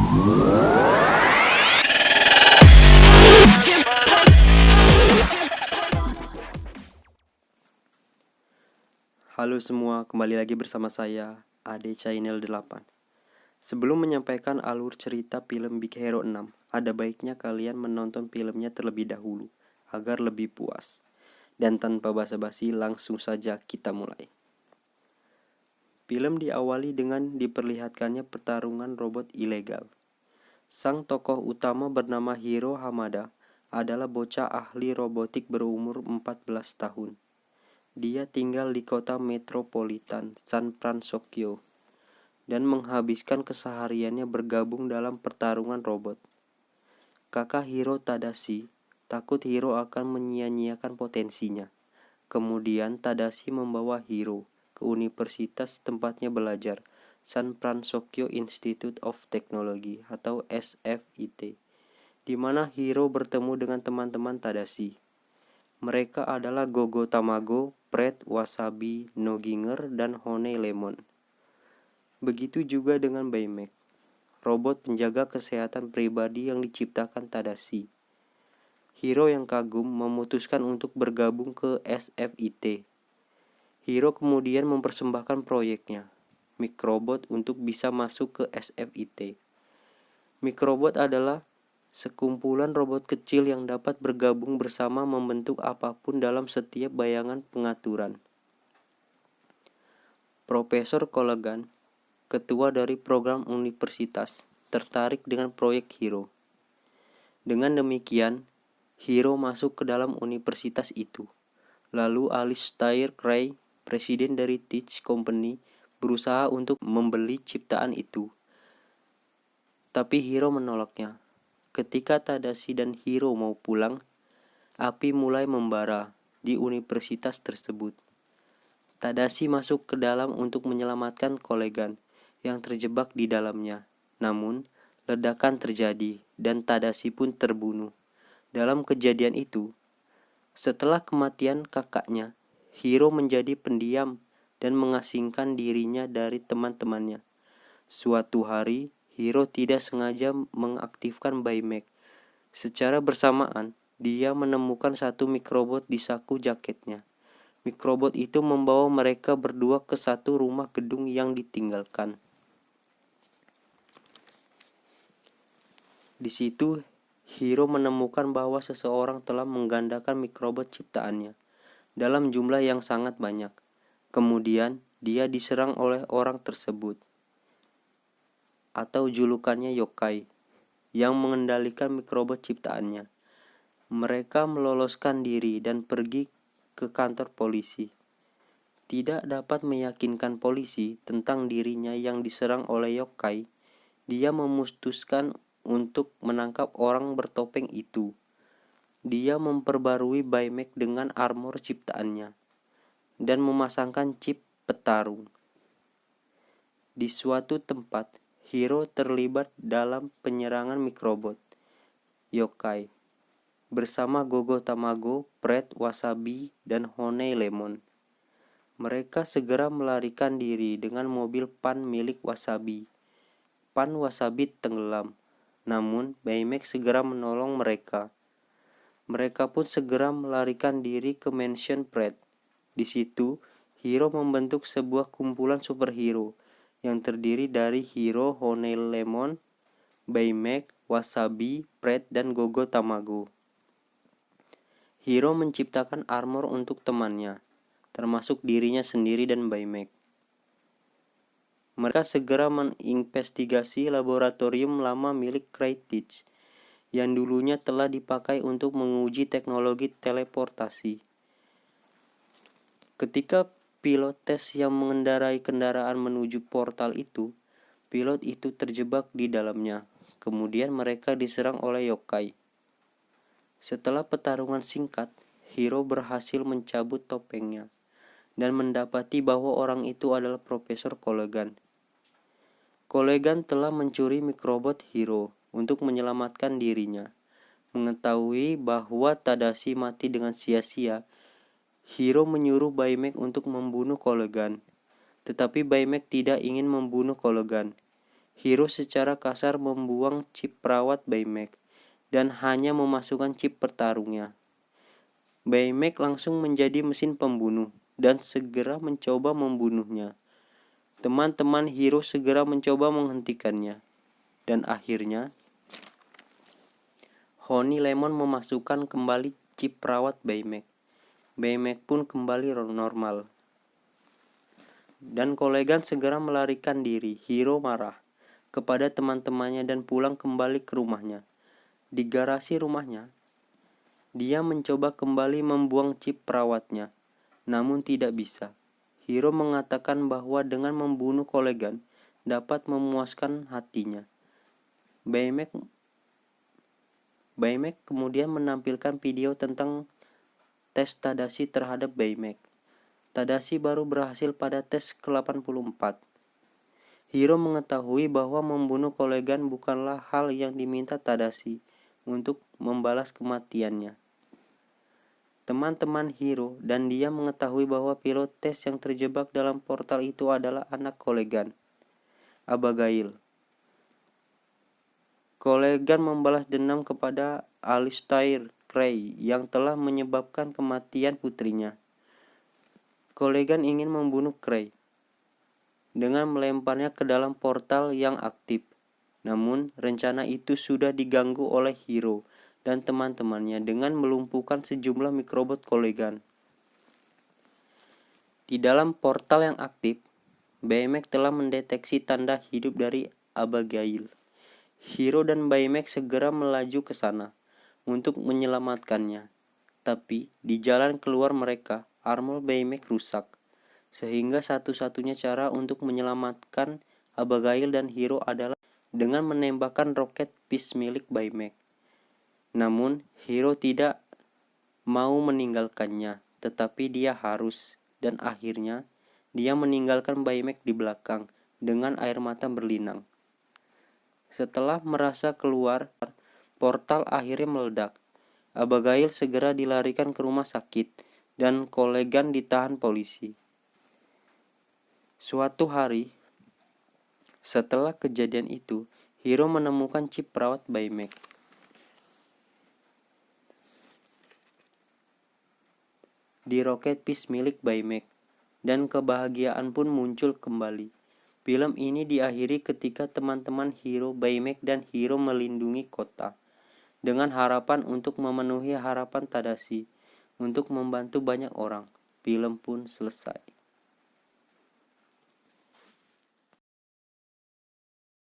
Halo semua, kembali lagi bersama saya, Ade Channel 8. Sebelum menyampaikan alur cerita film Big Hero 6, ada baiknya kalian menonton filmnya terlebih dahulu, agar lebih puas. Dan tanpa basa-basi, langsung saja kita mulai. Film diawali dengan diperlihatkannya pertarungan robot ilegal. Sang tokoh utama bernama Hiro Hamada adalah bocah ahli robotik berumur 14 tahun. Dia tinggal di kota metropolitan San Francisco dan menghabiskan kesehariannya bergabung dalam pertarungan robot. Kakak Hiro Tadashi takut Hiro akan menyia-nyiakan potensinya. Kemudian Tadashi membawa Hiro ke universitas tempatnya belajar, San Francisco Institute of Technology atau SFIT, di mana Hiro bertemu dengan teman-teman Tadashi. Mereka adalah Gogo Tamago, Fred, Wasabi, Noginger, dan Honey Lemon. Begitu juga dengan Baymax, robot penjaga kesehatan pribadi yang diciptakan Tadashi. Hiro yang kagum memutuskan untuk bergabung ke SFIT. Hiro kemudian mempersembahkan proyeknya, Microbot, untuk bisa masuk ke SFIT. Microbot adalah sekumpulan robot kecil yang dapat bergabung bersama membentuk apapun dalam setiap bayangan pengaturan. Profesor Collegan, ketua dari program universitas, tertarik dengan proyek Hiro. Dengan demikian, Hiro masuk ke dalam universitas itu. Lalu Alistair Gray, presiden dari Teach Company, berusaha untuk membeli ciptaan itu. Tapi Hiro menolaknya. Ketika Tadashi dan Hiro mau pulang, api mulai membara di universitas tersebut. Tadashi masuk ke dalam untuk menyelamatkan Collegan yang terjebak di dalamnya. Namun, ledakan terjadi dan Tadashi pun terbunuh. Dalam kejadian itu, setelah kematian kakaknya, Hiro menjadi pendiam dan mengasingkan dirinya dari teman-temannya. Suatu hari, Hiro tidak sengaja mengaktifkan Baymax. Secara bersamaan, dia menemukan satu mikrobot di saku jaketnya. Mikrobot itu membawa mereka berdua ke satu rumah gedung yang ditinggalkan. Di situ, Hiro menemukan bahwa seseorang telah menggandakan mikrobot ciptaannya dalam jumlah yang sangat banyak. Kemudian, dia diserang oleh orang tersebut, atau julukannya yokai, yang mengendalikan mikrobot ciptaannya. Mereka meloloskan diri dan pergi ke kantor polisi. Tidak dapat meyakinkan polisi tentang dirinya yang diserang oleh yokai, dia memutuskan untuk menangkap orang bertopeng itu. Dia memperbarui Baymax dengan armor ciptaannya dan memasangkan chip petarung. Di suatu tempat, Hiro terlibat dalam penyerangan mikrobot yokai bersama Gogo Tamago, Fred, Wasabi, dan Honey Lemon. Mereka segera melarikan diri dengan mobil Pan milik Wasabi. Pan Wasabi tenggelam, namun Baymax segera menolong mereka. Mereka pun segera melarikan diri ke mansion Fred. Di situ, Hiro membentuk sebuah kumpulan superhero yang terdiri dari Hiro, Honey Lemon, Baymax, Wasabi, Fred, dan Gogo Tamago. Hiro menciptakan armor untuk temannya, termasuk dirinya sendiri dan Baymax. Mereka segera menginvestigasi laboratorium lama milik Crytek yang dulunya telah dipakai untuk menguji teknologi teleportasi. Ketika pilot tes yang mengendarai kendaraan menuju portal itu, pilot itu terjebak di dalamnya. Kemudian mereka diserang oleh yokai. Setelah pertarungan singkat, Hiro berhasil mencabut topengnya dan mendapati bahwa orang itu adalah Profesor Collegan. Collegan telah mencuri mikrobot Hiro untuk menyelamatkan dirinya. Mengetahui bahwa Tadashi mati dengan sia-sia, Hiro menyuruh Baymax untuk membunuh Collegan. Tetapi Baymax tidak ingin membunuh Collegan. Hiro secara kasar membuang chip perawat Baymax dan hanya memasukkan chip petarungnya. Baymax langsung menjadi mesin pembunuh dan segera mencoba membunuhnya. Teman-teman Hiro segera mencoba menghentikannya. Dan akhirnya, Honey Lemon memasukkan kembali chip perawat Baymax. Baymax pun kembali normal. Dan Kolegan segera melarikan diri. Hiro marah kepada teman-temannya dan pulang kembali ke rumahnya. Di garasi rumahnya, dia mencoba kembali membuang chip perawatnya, namun tidak bisa. Hiro mengatakan bahwa dengan membunuh Kolegan dapat memuaskan hatinya. Baymax kemudian menampilkan video tentang tes Tadashi terhadap Baymax. Tadashi baru berhasil pada tes ke-84. Hiro mengetahui bahwa membunuh Kolegan bukanlah hal yang diminta Tadashi untuk membalas kematiannya. Teman-teman Hiro dan dia mengetahui bahwa pilot tes yang terjebak dalam portal itu adalah anak Kolegan, Abigail. Kolegan membalas dendam kepada Alistair Gray yang telah menyebabkan kematian putrinya. Kolegan ingin membunuh Gray dengan melemparnya ke dalam portal yang aktif. Namun, rencana itu sudah diganggu oleh Hiro dan teman-temannya dengan melumpuhkan sejumlah mikrobot Kolegan. Di dalam portal yang aktif, Baymax telah mendeteksi tanda hidup dari Abigail. Hiro dan Baymax segera melaju ke sana untuk menyelamatkannya. Tapi di jalan keluar mereka, armor Baymax rusak. Sehingga satu-satunya cara untuk menyelamatkan Abigail dan Hiro adalah dengan menembakkan roket Peace milik Baymax. Namun, Hiro tidak mau meninggalkannya, tetapi dia harus. Dan akhirnya, dia meninggalkan Baymax di belakang dengan air mata berlinang. Setelah merasa keluar, portal akhirnya meledak. Abigail segera dilarikan ke rumah sakit dan Kolegan ditahan polisi. Suatu hari, setelah kejadian itu, Hiro menemukan chip perawat Baymax. Di roket Peace milik Baymax, dan kebahagiaan pun muncul kembali. Film ini diakhiri ketika teman-teman Hiro, Baymax, dan Hiro melindungi kota dengan harapan untuk memenuhi harapan Tadashi untuk membantu banyak orang. Film pun selesai.